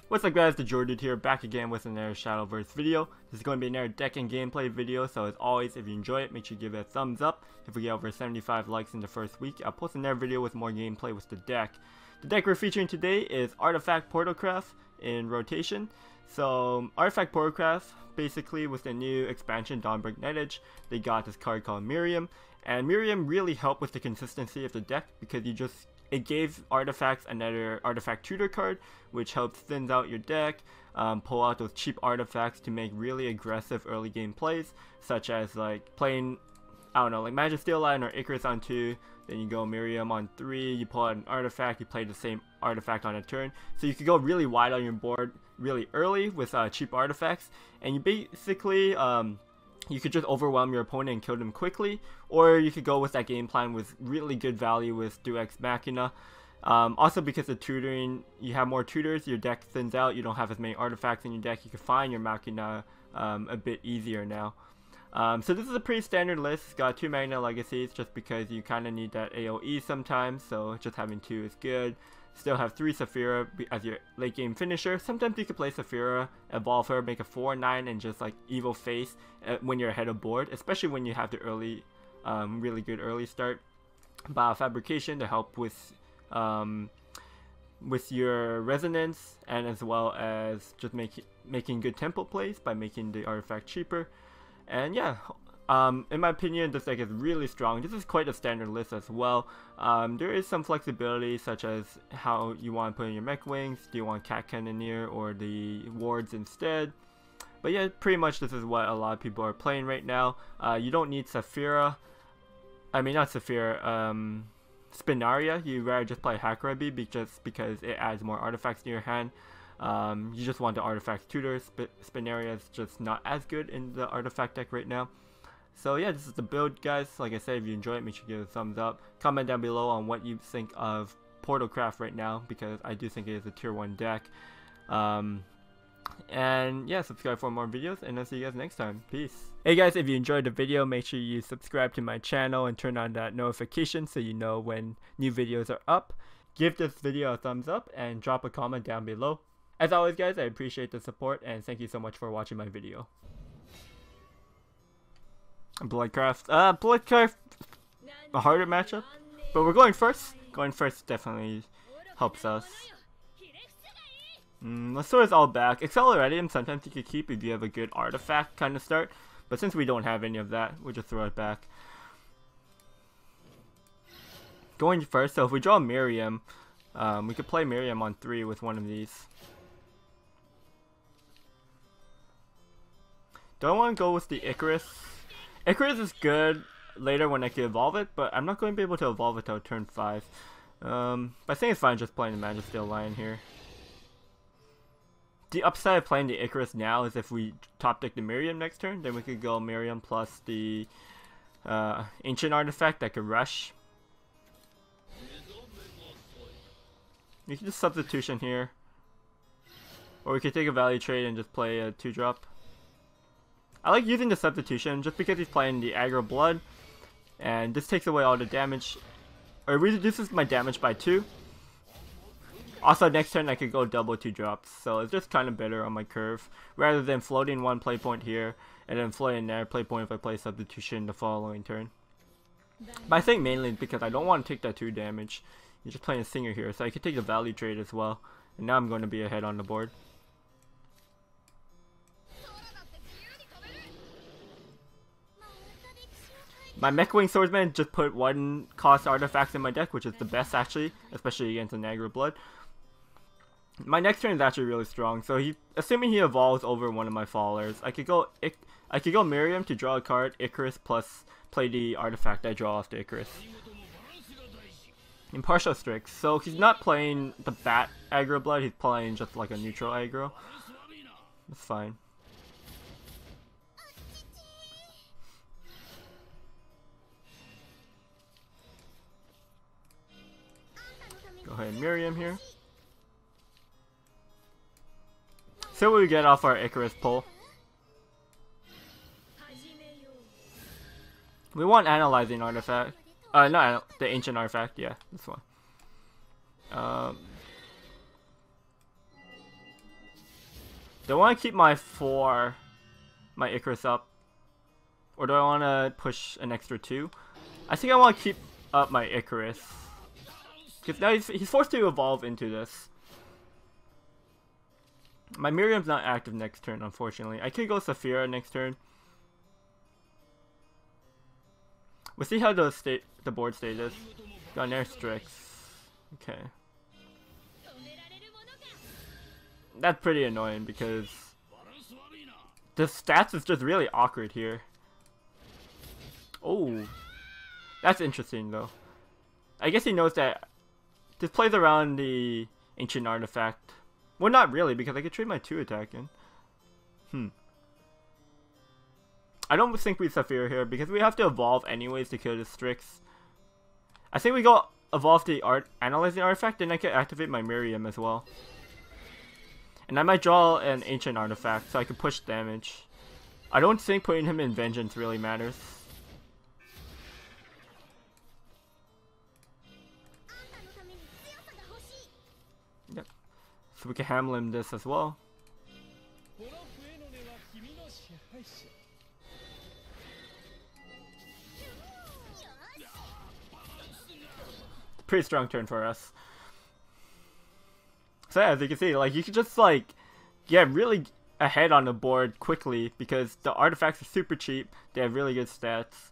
What's up guys, TheJordude here, back again with another Shadowverse video. This is going to be another deck and gameplay video, so as always, if you enjoy it, make sure you give it a thumbs up. If we get over 75 likes in the first week, I'll post another video with more gameplay with the deck. The deck we're featuring today is Artifact Portalcraft in rotation. So, Artifact Portalcraft, basically with the new expansion, Dawnbreak Night Edge, they got this card called Miriam. And Miriam really helped with the consistency of the deck because it gave artifacts another artifact tutor card, which helps thins out your deck, pull out those cheap artifacts to make really aggressive early game plays, such as like playing, I don't know, like Magic Steel Line or Icarus on 2, then you go Miriam on 3, you pull out an artifact, you play the same artifact on a turn. So you could go really wide on your board really early with cheap artifacts, and you basically, you could just overwhelm your opponent and kill them quickly, or you could go with that game plan with really good value with Deus Ex Machina. Also because of tutoring, you have more tutors, your deck thins out, you don't have as many artifacts in your deck, you can find your Machina a bit easier now. So this is a pretty standard list. It's got 2 Magna Legacies just because you kind of need that AoE sometimes, so just having 2 is good. Still have 3 Saphira as your late game finisher. Sometimes you could play Saphira, evolve her, make a 4/9 and just like evil face when you're ahead of board, especially when you have the early, really good early start. Biofabrication to help with your resonance, and as well as just making good tempo plays by making the artifact cheaper. And yeah, in my opinion, this deck is really strong. This is quite a standard list as well. There is some flexibility, such as how you want to put in your mech wings. Do you want Cat Cannoneer or the wards instead? But yeah, pretty much this is what a lot of people are playing right now. You don't need Saphira. I mean, not Saphira. Spinaria. You rather just play Hakuraibi just because it adds more artifacts to your hand. You just want the artifact tutor. Spinaria is just not as good in the artifact deck right now. So yeah, this is the build, guys. Like I said, if you enjoy it, make sure you give it a thumbs up. Comment down below on what you think of Portalcraft right now, because I do think it is a tier 1 deck. And yeah, subscribe for more videos, and I'll see you guys next time. Peace. Hey guys, if you enjoyed the video, make sure you subscribe to my channel and turn on that notification so you know when new videos are up. Give this video a thumbs up and drop a comment down below. As always guys, I appreciate the support and thank you so much for watching my video. Bloodcraft, a harder matchup, but we're going first. Going first definitely helps us. Let's throw this all back. Acceleratum sometimes you could keep if you have a good artifact kind of start, but since we don't have any of that, we'll just throw it back. Going first, so if we draw Miriam, we could play Miriam on 3 with one of these. Do I want to go with the Icarus? Icarus is good later when I can evolve it, but I'm not going to be able to evolve it till turn 5. But I think it's fine just playing the Magic Steel Lion here. The upside of playing the Icarus now is if we top deck the Miriam next turn, then we could go Miriam plus the Ancient Artifact that could rush. You can just substitution here. Or we could take a value trade and just play a 2-drop. I like using the substitution just because he's playing the aggro blood, and this takes away all the damage, or it reduces my damage by 2. Also next turn I could go double 2-drops, so it's just kind of better on my curve, rather than floating 1 play point here and then floating another play point if I play substitution the following turn. But I think mainly because I don't want to take that 2 damage. You're just playing a Singer here, so I could take the value trade as well, and now I'm going to be ahead on the board. My Mechwing Swordsman just put 1 cost artifacts in my deck, which is the best actually, especially against an aggro blood. My next turn is actually really strong, so assuming he evolves over one of my fallers, I could go Miriam to draw a card, Icarus plus play the artifact I draw off the Icarus. Impartial Strix, so he's not playing the Bat aggro blood, he's playing just like a neutral aggro. That's fine. Go ahead and Miriam here. So what we get off our Icarus pull. We want analyzing artifact. No, the ancient artifact. Yeah, this one. Do I want to keep my Icarus up, or do I want to push an extra 2? I think I want to keep up my Icarus, because now he's forced to evolve into this. My Miriam's not active next turn, unfortunately. I could go Saphira next turn. We'll see how the board state is. Got Nair Strix. Okay. That's pretty annoying because the stats is just really awkward here. Oh, that's interesting though. I guess he knows that this plays around the ancient artifact. Well, not really, because I could trade my 2 attack in. I don't think we Saphira here because we have to evolve anyways to kill the Strix. I think we go evolve the analyzing artifact, then I can activate my Miriam as well. And I might draw an ancient artifact so I can push damage. I don't think putting him in vengeance really matters. Yep. So we can hammer him this as well. Pretty strong turn for us. So yeah, as you can see, like, you can just like get really ahead on the board quickly because the artifacts are super cheap. They have really good stats.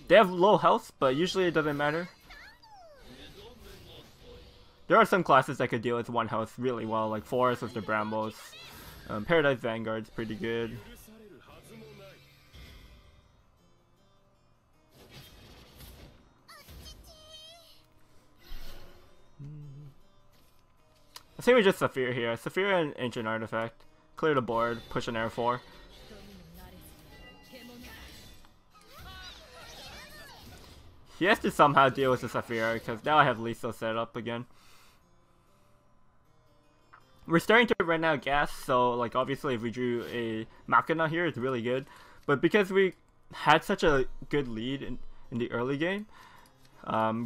They have low health, but usually it doesn't matter. There are some classes that could deal with 1 health really well, like Forest with the Brambos. Paradise Vanguard's pretty good. I think we just Saphira here. Saphira and Ancient Artifact. Clear the board, push an Air 4. He has to somehow deal with the Saphira because now I have Lethal set up again. We're starting to run out of gas, so like obviously if we drew a Machina here, it's really good. But because we had such a good lead in the early game,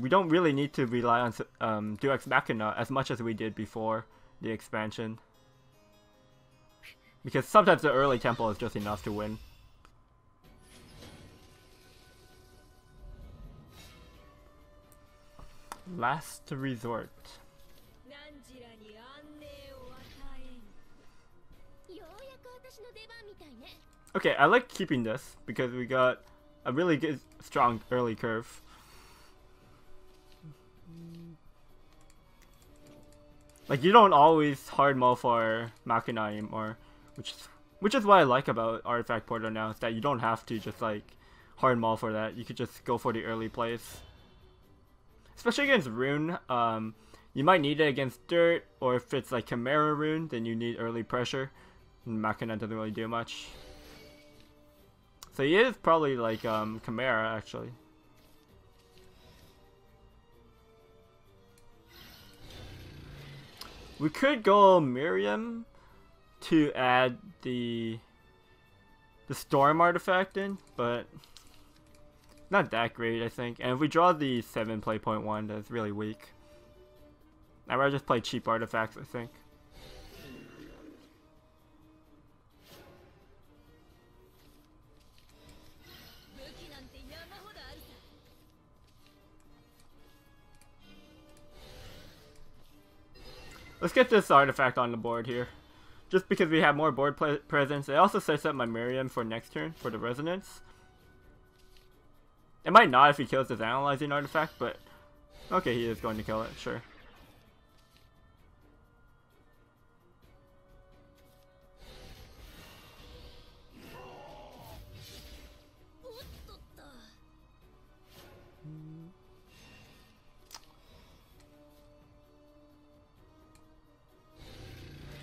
we don't really need to rely on Deus Ex Machina as much as we did before the expansion. Because sometimes the early tempo is just enough to win. Last resort. Okay, I like keeping this because we got a really good, strong early curve. Like, you don't always hard mull for Machina anymore, which is what I like about Artifact Portal now, is that you don't have to just like hard mull for that. You could just go for the early plays. Especially against Rune, you might need it against Dirt, or if it's like Chimera Rune, then you need early pressure. And Machina doesn't really do much. So he is probably like Chimera actually. We could go Miriam to add the Storm artifact in, but not that great, I think. And if we draw the 7 play point 1, that's really weak. I'd rather just play cheap artifacts, I think. Let's get this artifact on the board here. Just because we have more board presence. It also sets up my Miriam for next turn for the Resonance. It might not if he kills this Analyzing artifact, but okay, he is going to kill it, sure.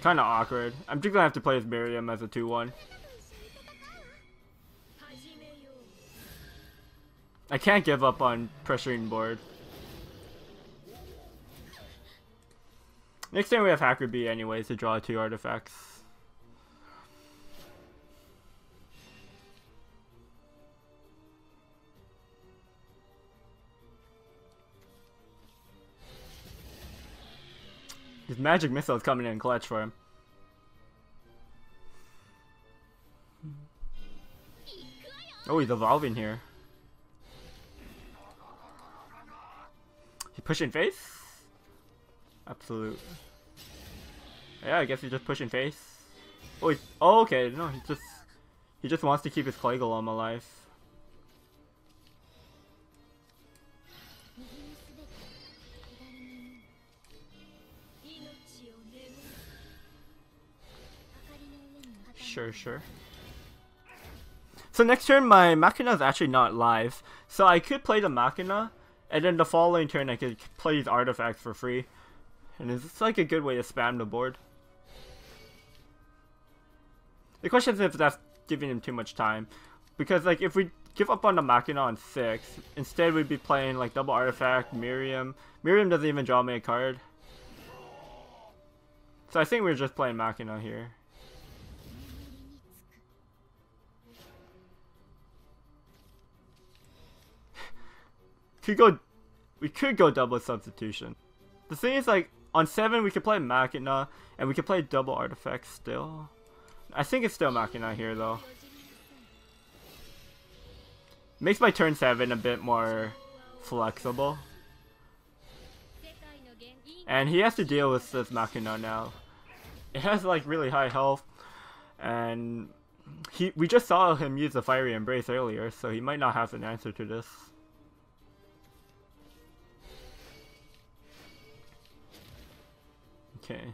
Kinda awkward. I'm just gonna have to play as Miriam as a 2-1. I can't give up on pressuring board. Next time we have Hacker B anyways to draw 2 artifacts. His magic missile is coming in clutch for him. Oh, he's evolving here. He pushing face? Absolute. Yeah, I guess he's just pushing face. Oh, oh, okay. No, he just wants to keep his clay golem alive. Sure. So next turn my Machina is actually not live, so I could play the Machina, and then the following turn I could play these artifacts for free, and it's like a good way to spam the board. The question is if that's giving him too much time, because like if we give up on the Machina on 6, instead we'd be playing like double artifact, Miriam. Miriam doesn't even draw me a card, so I think we're just playing Machina here. We could go double substitution. The thing is, like, on 7 we could play Machina, and we could play double artifacts still. I think it's still Machina here, though. Makes my turn 7 a bit more flexible. And he has to deal with this Machina now. It has, like, really high health, and we just saw him use the Fiery Embrace earlier, so he might not have an answer to this. Okay.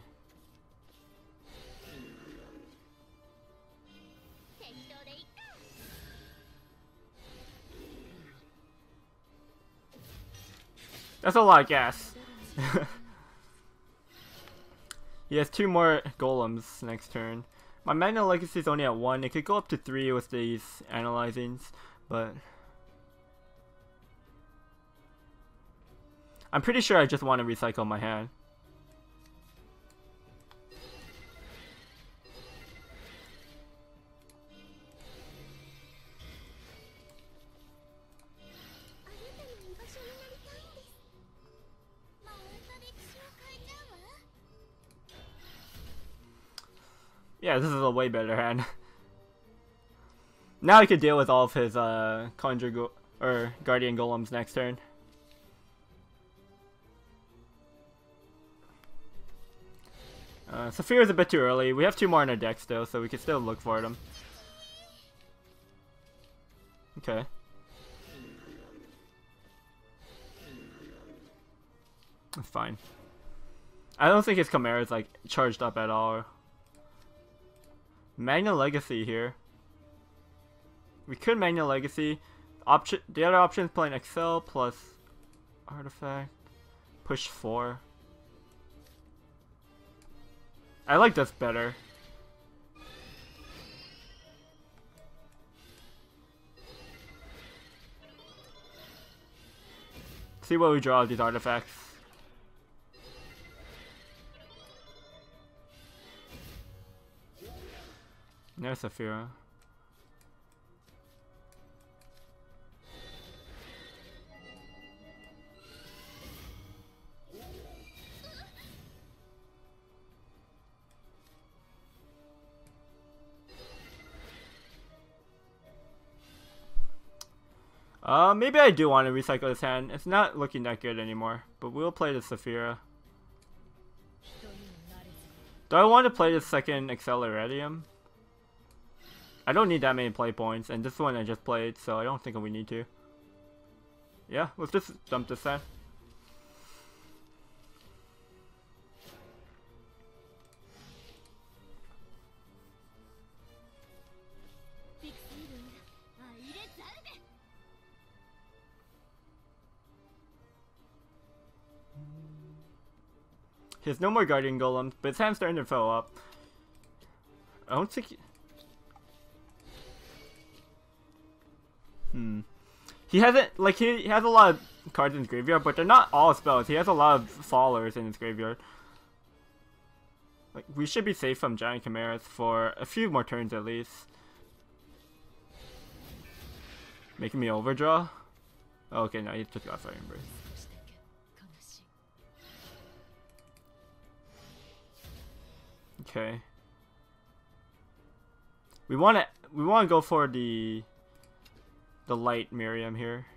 That's a lot of gas. He has 2 more golems next turn. My Magna Legacy is only at 1. It could go up to 3 with these analyzings, but I'm pretty sure I just want to recycle my hand. Yeah, this is a way better hand. Now he could deal with all of his Guardian Golems next turn. Saphira's a bit too early. We have 2 more in our deck still, so we can still look for them. Okay. That's fine. I don't think his Chimera is like charged up at all. Magna Legacy here. We could Magna Legacy. The other option is playing Excel plus Artifact. Push 4. I like this better. See what we draw with these artifacts. There's Saphira. Maybe I do want to recycle this hand. It's not looking that good anymore, but we'll play the Saphira. Do I want to play the second Acceleratium? I don't need that many play points, and this one I just played, so I don't think we need to. Yeah, let's just dump this hand. He has no more Guardian Golems, but his hand's starting to fill up. I don't think... He hasn't, like, he has a lot of cards in his graveyard, but they're not all spells. He has a lot of fallers in his graveyard. Like, we should be safe from Giant Chimeras for a few more turns at least. Making me overdraw? Oh, okay, no, he just got Fire Embrace. Okay. We want to go for the light Miriam here.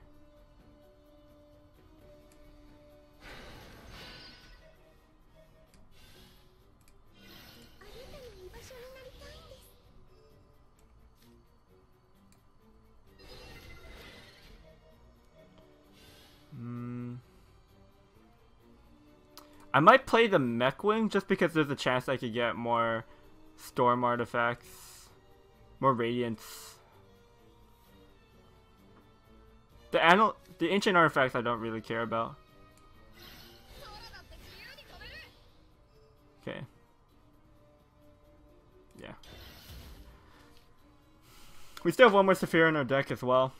I might play the Mech Wing just because there's a chance I could get more storm artifacts, more radiance. The ancient artifacts I don't really care about. Okay. Yeah. We still have one more Saphira in our deck as well.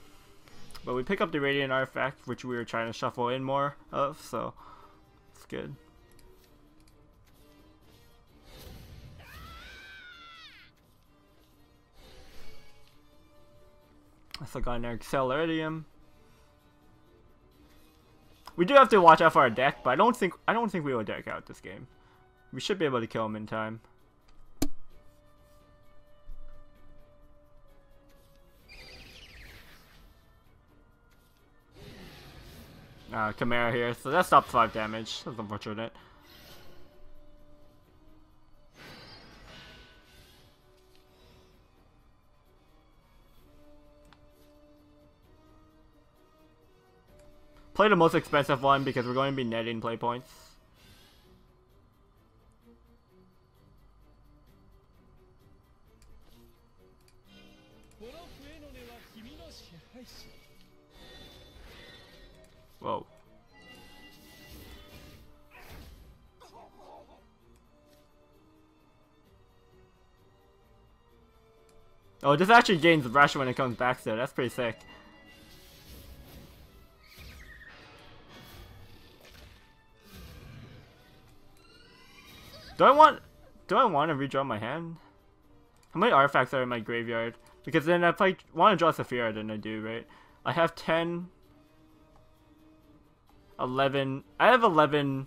But we pick up the Radiant artifact, which we were trying to shuffle in more of, so it's good. I still got an Accelerium. We do have to watch out for our deck, but I don't think we will deck out this game. We should be able to kill him in time. Chimera here, so that stopped 5 damage. That's unfortunate. Play the most expensive one because we're going to be netting play points. Whoa. Oh, this actually gains rush when it comes back, so that's pretty sick. Do I want to redraw my hand? How many artifacts are in my graveyard? Because then if I want to draw Saphira, then I do, right? I have 10, 11. I have 11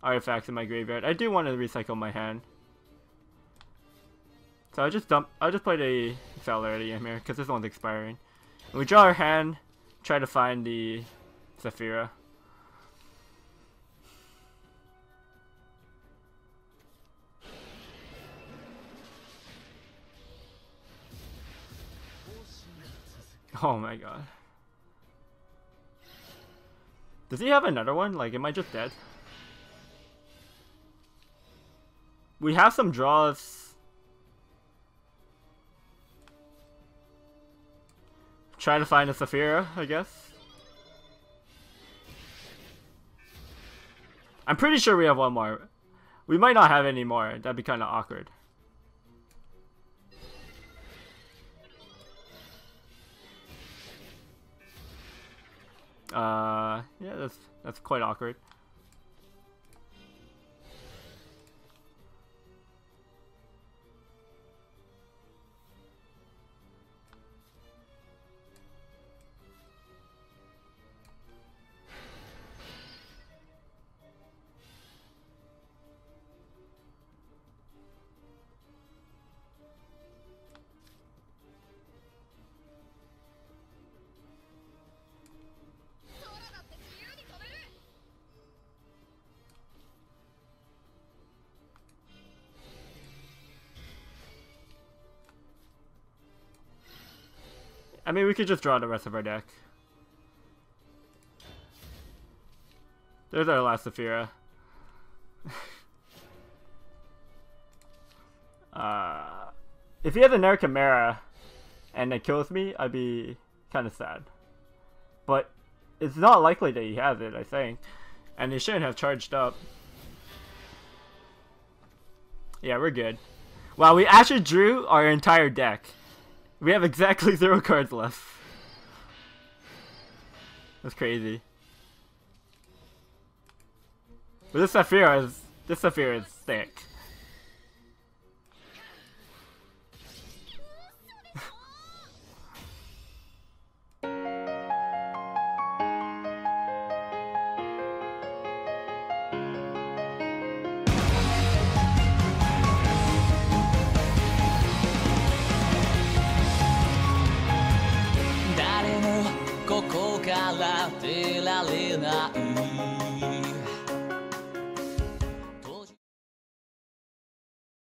artifacts in my graveyard. I do want to recycle my hand. So I'll just play the Accelerium here because this one's expiring. And we draw our hand, try to find the Saphira. Oh my god. Does he have another one? Like, am I just dead? We have some draws. Try to find a Saphira, I guess. I'm pretty sure we have one more. We might not have any more. That'd be kind of awkward. Yeah, that's quite awkward. I mean, we could just draw the rest of our deck. There's our last Saphira. If he has another Chimera and it kills me, I'd be kind of sad. But it's not likely that he has it, I think. And he shouldn't have charged up. Yeah, we're good. Wow, we actually drew our entire deck. We have exactly 0 cards left. That's crazy. But this Saphira is thick. 笑ってられない